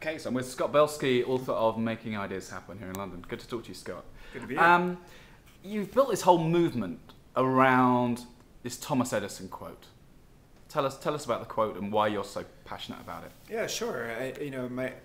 Okay, so I'm with Scott Belsky, author of Making Ideas Happen here in London. Good to talk to you, Scott. Good to be here. You've built this whole movement around this Thomas Edison quote. Tell us about the quote and why you're so passionate about it. Yeah, sure.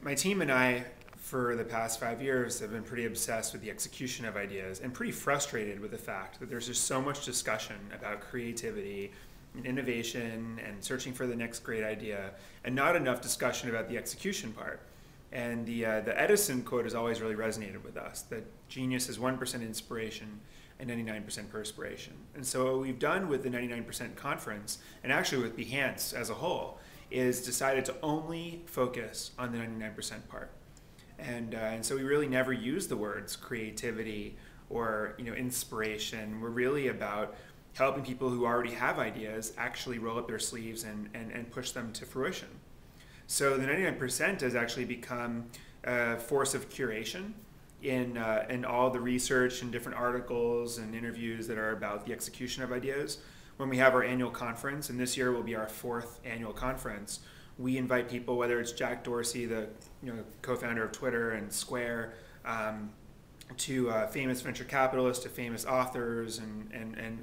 My team and I, for the past 5 years, have been pretty obsessed with the execution of ideas and pretty frustrated with the fact that there's just so much discussion about creativity and innovation and searching for the next great idea, and not enough discussion about the execution part. And the Edison quote has always really resonated with us, that genius is 1% inspiration and 99% perspiration. And so what we've done with the 99% conference, and actually with Behance as a whole, is decided to only focus on the 99% part. And so we really never use the words creativity or inspiration. We're really about helping people who already have ideas actually roll up their sleeves and push them to fruition. So the 99% has actually become a force of curation in all the research and different articles and interviews that are about the execution of ideas. When we have our annual conference, and this year will be our 4th annual conference, we invite people, whether it's Jack Dorsey, the co-founder of Twitter and Square, to famous venture capitalists, to famous authors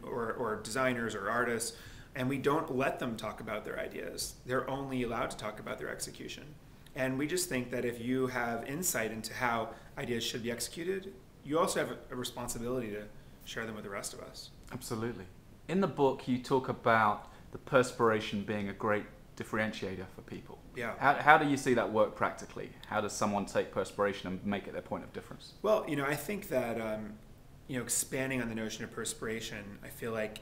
or designers or artists, and we don't let them talk about their ideas. They're only allowed to talk about their execution. And we just think that if you have insight into how ideas should be executed, you also have a responsibility to share them with the rest of us. Absolutely. In the book, you talk about the perspiration being a great differentiator for people. Yeah. How do you see that work practically? How does someone take perspiration and make it their point of difference? Well, I think that expanding on the notion of perspiration, I feel like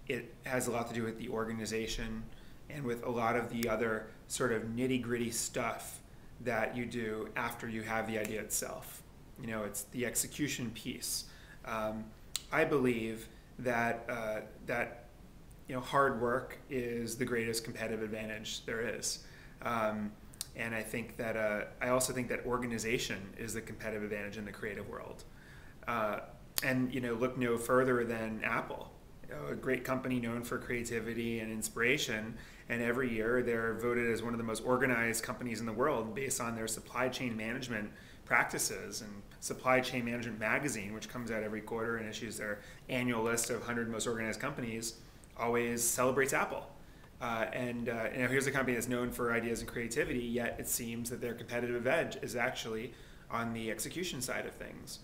it has a lot to do with the organization and with a lot of the other sort of nitty-gritty stuff that you do after you have the idea itself. It's the execution piece. I believe that hard work is the greatest competitive advantage there is. And I think that I also think that organization is the competitive advantage in the creative world. And look no further than Apple, a great company known for creativity and inspiration. And every year they're voted as one of the most organized companies in the world based on their supply chain management practices. And Supply Chain Management Magazine, which comes out every quarter and issues their annual list of 100 most organized companies, always celebrates Apple. Here's a company that's known for ideas and creativity, yet it seems that their competitive edge is actually on the execution side of things.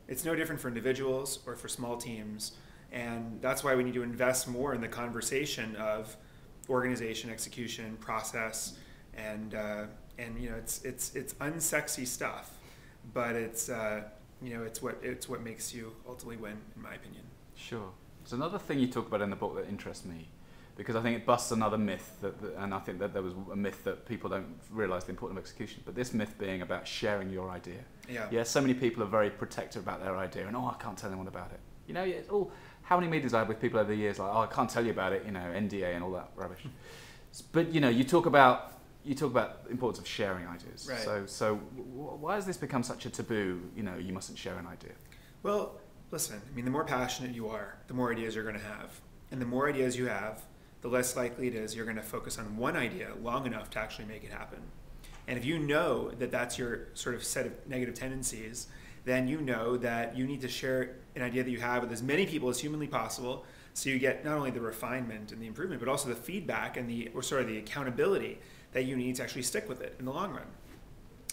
It's no different for individuals or for small teams, and that's why we need to invest more in the conversation of organization, execution, process, and it's unsexy stuff, but it's what makes you ultimately win, in my opinion. Sure. There's another thing you talk about in the book that interests me, because I think it busts another myth, and I think that there was a myth that people don't realise the importance of execution, but this myth being about sharing your idea. Yeah, so many people are very protective about their idea, and I can't tell anyone about it. It's all, how many meetings I have with people over the years, like, I can't tell you about it, NDA and all that rubbish. But you talk about the importance of sharing ideas. Right. So why has this become such a taboo? You mustn't share an idea. Well, listen, the more passionate you are, the more ideas you're going to have. And the more ideas you have, the less likely it is you're going to focus on one idea long enough to actually make it happen. And if you know that that's your sort of set of negative tendencies, then you know that you need to share an idea that you have with as many people as humanly possible, so you get not only the refinement and the improvement, but also the feedback and the accountability that you need to actually stick with it in the long run.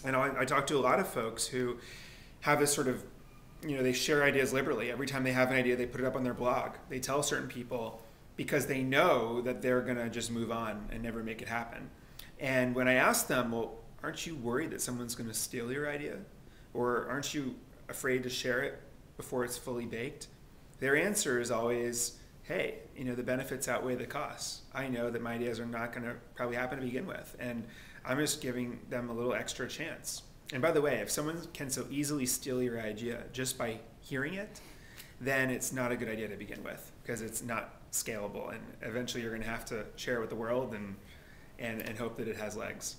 And I talk to a lot of folks who have this sort of, they share ideas liberally. Every time they have an idea, they put it up on their blog. They tell certain people because they know that they're going to just move on and never make it happen. And when I ask them, well, aren't you worried that someone's going to steal your idea? Or aren't you afraid to share it before it's fully baked? Their answer is always, hey, the benefits outweigh the costs. I know that my ideas are not going to probably happen to begin with, and I'm just giving them a little extra chance. And by the way, if someone can so easily steal your idea just by hearing it, then it's not a good idea to begin with, because it's not scalable, and eventually you're going to have to share it with the world and hope that it has legs.